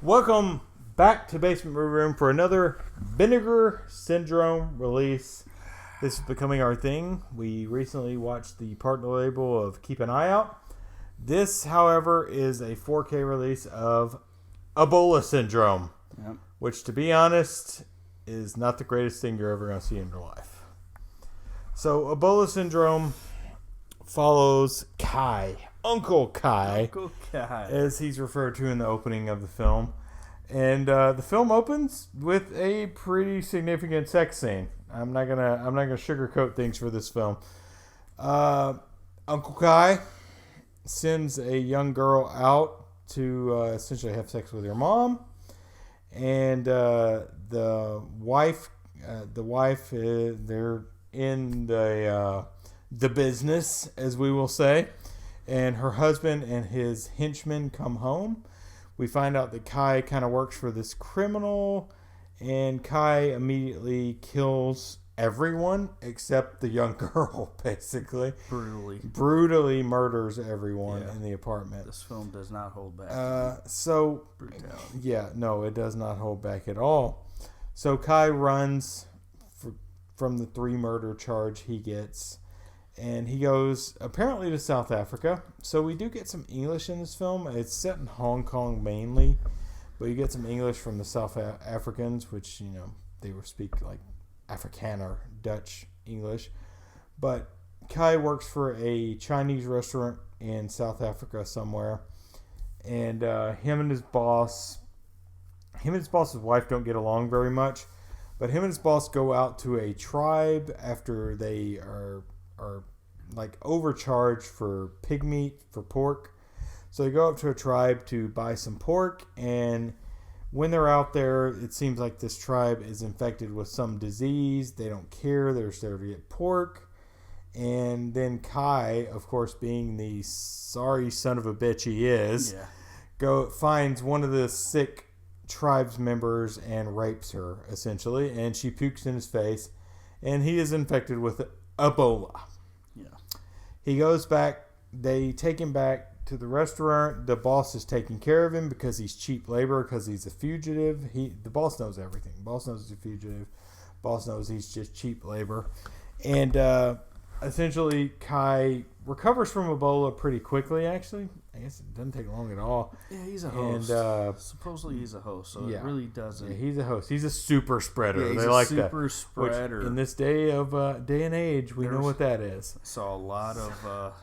Welcome back to Basement Movie Room for another Vinegar Syndrome release. This is becoming our thing. We recently watched the partner label of Keep an Eye Out. This, however, is a 4K release of Ebola Syndrome, which, to be honest, is not the greatest thing you're ever going to see in your life. So, Ebola Syndrome follows Kai. Uncle Kai, as he's referred to in the opening of the film. And the film opens with a pretty significant sex scene. I'm not gonna sugarcoat things for this film. Uncle Kai sends a young girl out to essentially have sex with her mom, and the wife, they're in the business, as we will say. And her husband and his henchmen come home. We find out that Kai kind of works for this criminal, and Kai immediately kills everyone except the young girl, basically. Brutally murders everyone in the apartment. This film does not hold back. Brutality. Yeah, no, it does not hold back at all. So Kai runs from the 3 murder charge he gets. And he goes, apparently, to South Africa. So we do get some English in this film. It's set in Hong Kong mainly. But you get some English from the South Africans, which, they will speak like Afrikaner, Dutch English. But Kai works for a Chinese restaurant in South Africa somewhere. And him and his boss's wife don't get along very much. But him and his boss go out to a tribe after they are like overcharged for pig meat, for pork. So they go up to a tribe to buy some pork, and when they're out there, it seems like this tribe is infected with some disease. They don't care. They're just there to get pork. And then Kai, of course, being the sorry son of a bitch he is, finds one of the sick tribe's members and rapes her, essentially, and she pukes in his face, and he is infected with Ebola. He goes back. They take him back to the restaurant. The boss is taking care of him because he's cheap labor, because he's a fugitive. The boss knows everything. The boss knows he's a fugitive. The boss knows he's just cheap labor. And essentially, Kai recovers from Ebola pretty quickly, actually. I guess it doesn't take long at all. Yeah, he's a host. And supposedly he's a host, so it really doesn't. Yeah, he's a host. He's a super spreader. Yeah, they like that. Super spreader. Which, in this day and age, we know what that is. Saw a lot of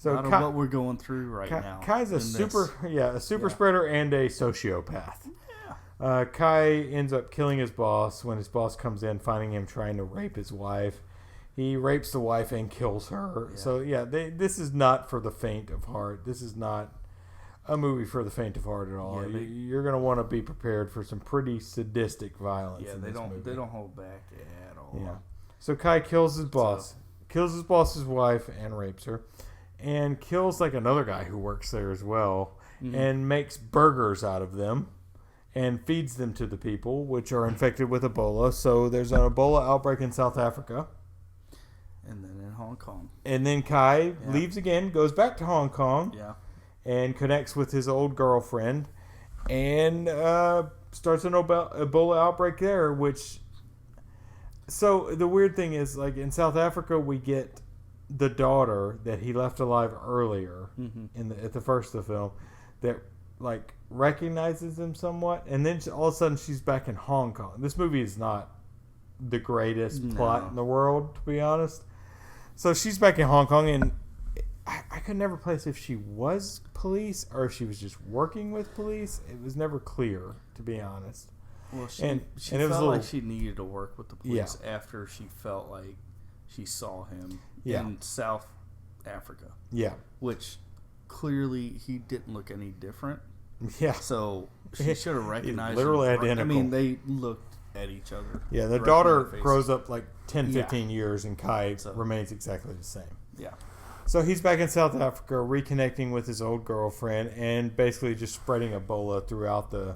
what we're going through right now. Kai's a super spreader and a sociopath. Yeah. Kai ends up killing his boss when his boss comes in, finding him trying to rape his wife. He rapes the wife and kills her. Yeah. So, this is not for the faint of heart. This is not a movie for the faint of heart at all. Yeah, you're going to want to be prepared for some pretty sadistic violence in this movie. They don't hold back at all. Yeah. So, Kai kills his boss. Kills his boss's wife and rapes her. And kills, another guy who works there as well. Mm-hmm. And makes burgers out of them. And feeds them to the people, which are infected with Ebola. So, there's an Ebola outbreak in South Africa. And then in Hong Kong. And then Kai leaves again, goes back to Hong Kong, and connects with his old girlfriend, and starts an Ebola outbreak there, which... So, the weird thing is, in South Africa, we get the daughter that he left alive earlier, at the first of the film, that, recognizes him somewhat, and then all of a sudden she's back in Hong Kong. This movie is not the greatest plot in the world, to be honest. So she's back in Hong Kong, and I could never place if she was police or if she was just working with police. It was never clear, to be honest. Well, she felt like she needed to work with the police after she felt like she saw him in South Africa. Yeah. Which clearly he didn't look any different. Yeah. So she should have recognized literally him. Identical. I mean, they looked at each other. Yeah, the daughter grows up 10, 15 years, and Kai remains exactly the same. Yeah. So he's back in South Africa, reconnecting with his old girlfriend, and basically just spreading Ebola throughout the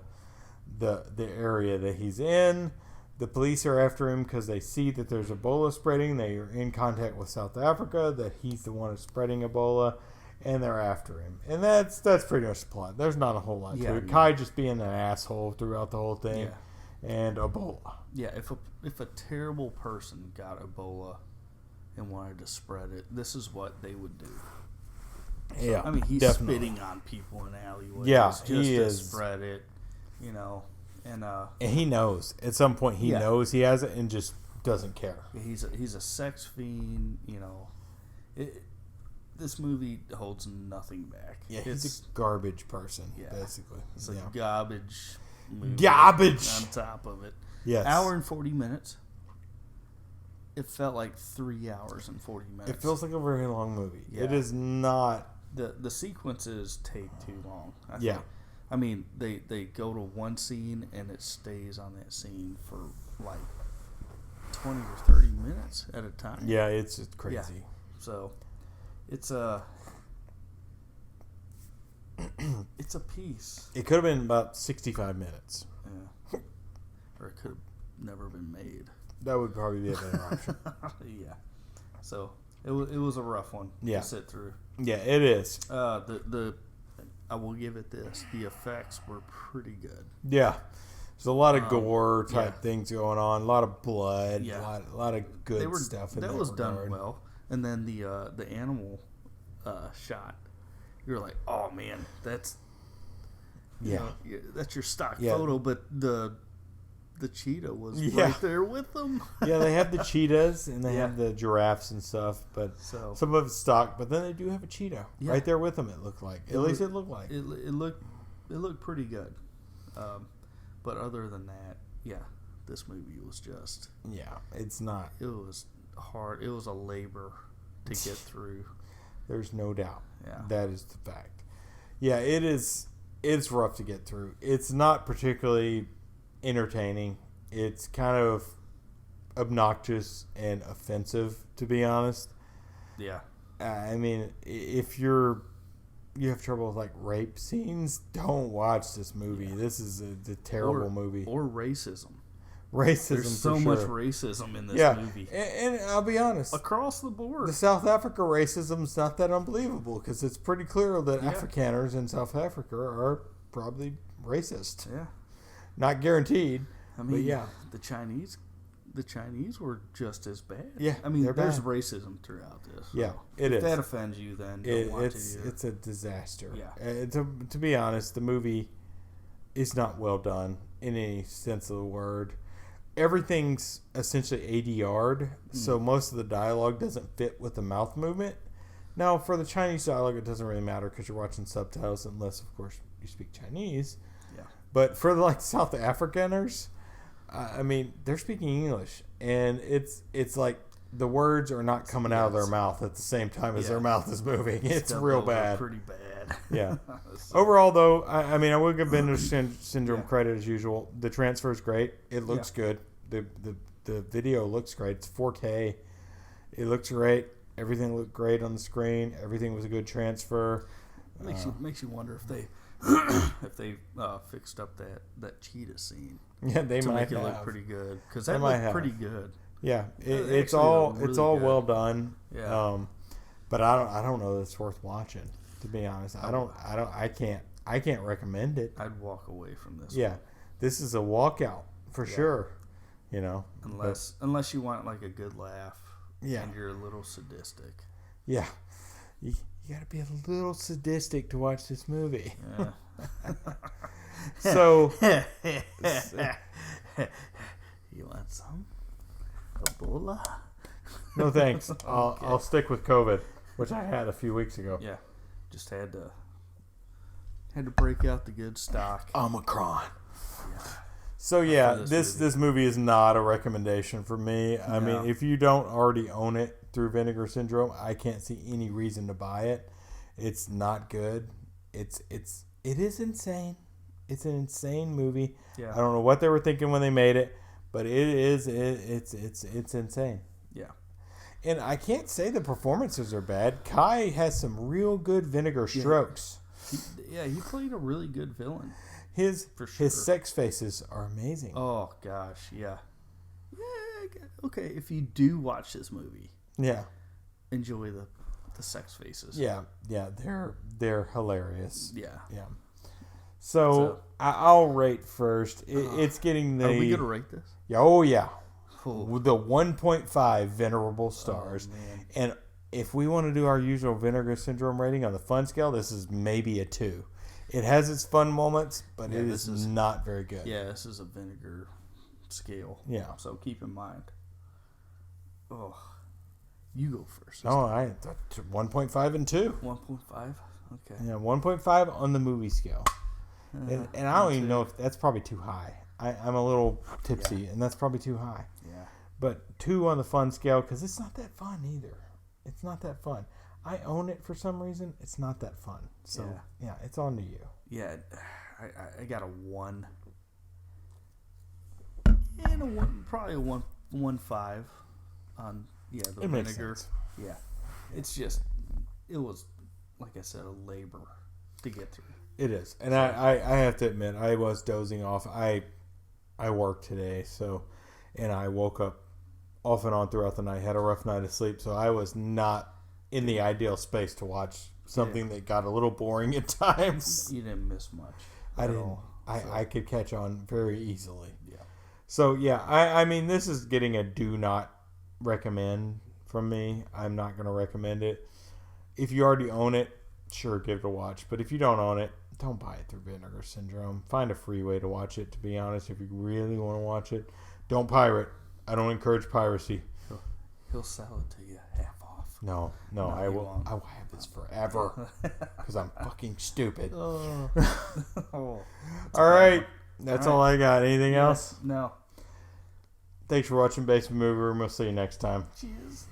area that he's in. The police are after him because they see that there's Ebola spreading. They are in contact with South Africa, that he's the one who's spreading Ebola. and they're after him. And that's pretty much the plot. There's not a whole lot to it. Kai just being an asshole throughout the whole thing. Yeah. And Ebola. Yeah, if a terrible person got Ebola and wanted to spread it, this is what they would do. So, yeah, I mean, he's definitely spitting on people in alleyways just to is. Spread it, you know. And he knows. At some point, he knows he has it and just doesn't care. He's a sex fiend, you know. This movie holds nothing back. Yeah, he's a garbage person, basically. It's a garbage movie. Garbage! On top of it. Yes. Hour and 40 minutes. It felt like 3 hours and 40 minutes. It feels like a very long movie. Yeah. It is not. The sequences take too long. I yeah. think. I mean, they go to one scene and it stays on that scene for like 20 or 30 minutes at a time. Yeah, it's crazy. Yeah. So, it's a piece. It could have been about 65 minutes. Yeah. Or it could have never been made. That would probably be a better option. Yeah. So, it was a rough one to sit through. Yeah, it is. I will give it this. The effects were pretty good. Yeah. There's a lot of gore type things going on. A lot of blood. Yeah. A lot of good stuff in that was regard. Done well. And then the animal shot. You're like, oh man, that's that's your stock photo, but the cheetah was right there with them. Yeah, they have the cheetahs and they have the giraffes and stuff, but some of it's stock. But then they do have a cheetah right there with them. It looked like, at least it looked like it looked pretty good. But other than that, this movie was just it's not. It was hard. It was a labor to get through. There's no doubt. Yeah, that is the fact. Yeah, it is. It's rough to get through. It's not particularly entertaining. It's kind of obnoxious and offensive, to be honest. Yeah. I mean, if you have trouble with like rape scenes, don't watch this movie. This is a terrible movie. Or racism. Racism. There's so much racism in this movie. And I'll be honest, across the board, the South Africa racism's not that unbelievable because it's pretty clear that Afrikaners in South Africa are probably racist. Yeah. Not guaranteed. I mean, but the Chinese were just as bad. Yeah, I mean, there's racism throughout this. So yeah, it is. If that offends you, then don't watch it either. It's a disaster. Yeah. To be honest, the movie is not well done in any sense of the word. Everything's essentially ADR'd, so most of the dialogue doesn't fit with the mouth movement. Now, for the Chinese dialogue, it doesn't really matter because you're watching subtitles, unless, of course, you speak Chinese. Yeah. But for the South Africaners, I mean, they're speaking English, and it's like the words are not coming out of their mouth at the same time as their mouth is moving. It's real bad. Pretty bad. Yeah. Overall, though, I mean, I will give Vinegar Syndrome credit as usual. The transfer is great. It looks good. The video looks great. It's 4K. It looks great. Everything looked great on the screen. Everything was a good transfer. Makes you wonder if they fixed up that cheetah scene. Yeah, they to might make it look pretty good because that looked pretty good. Yeah, it's all good. well done. Yeah. But I don't know that it's worth watching. To be honest, I can't recommend it. I'd walk away from this. Yeah, this is a walkout for sure. You know, unless you want like a good laugh. Yeah. And you're a little sadistic. Yeah. You got to be a little sadistic to watch this movie. Yeah. So. You want some Ebola? No thanks. I'll stick with COVID, which I had a few weeks ago. Yeah. Just had to break out the good stock. Omicron. Yeah. So this movie is not a recommendation for me. I mean, if you don't already own it through Vinegar Syndrome, I can't see any reason to buy it. It's not good. It is insane. It's an insane movie. Yeah. I don't know what they were thinking when they made it, but it's insane. Yeah. And I can't say the performances are bad. Kai has some real good vinegar strokes. He played a really good villain. His sex faces are amazing. Oh gosh, yeah. Yeah, okay. If you do watch this movie, enjoy the the sex faces. Yeah, they're hilarious. Yeah. So I'll rate first. It's getting the. Are we gonna rate this? Oh yeah. With the 1.5 venerable stars, and if we want to do our usual Vinegar Syndrome rating on the fun scale, this is maybe a 2. It has its fun moments, but it is not very good. Yeah, this is a vinegar scale. Yeah. So keep in mind. Oh, you go first. No, 1.5 and 2. 1.5. Okay. Yeah, 1.5 on the movie scale, and I don't even know if that's probably too high. I'm a little tipsy, and that's probably too high. Yeah. But 2 on the fun scale, because it's not that fun either. It's not that fun. I own it for some reason. It's not that fun. So, yeah it's on to you. Yeah, I got a 1. And a 1, probably a 1.5 on, the it vinegar. Makes sense. Yeah. It's just, it was, like I said, a labor to get through. It is. And I have to admit, I was dozing off. I worked today, and I woke up off and on throughout the night, had a rough night of sleep, so I was not in the ideal space to watch something that got a little boring at times. You didn't miss much. I didn't. I could catch on very easily. Yeah. So, yeah, I mean, this is getting a do not recommend from me. I'm not going to recommend it. If you already own it, sure, give it a watch. But if you don't own it, don't buy it through Vinegar Syndrome. Find a free way to watch it, to be honest, if you really want to watch it. Don't pirate. I don't encourage piracy. He'll sell it to you half off. No, I will have this forever because I'm fucking stupid. All right. That's all I got. Anything else? No. Thanks for watching Basement Movie Room. We'll see you next time. Cheers.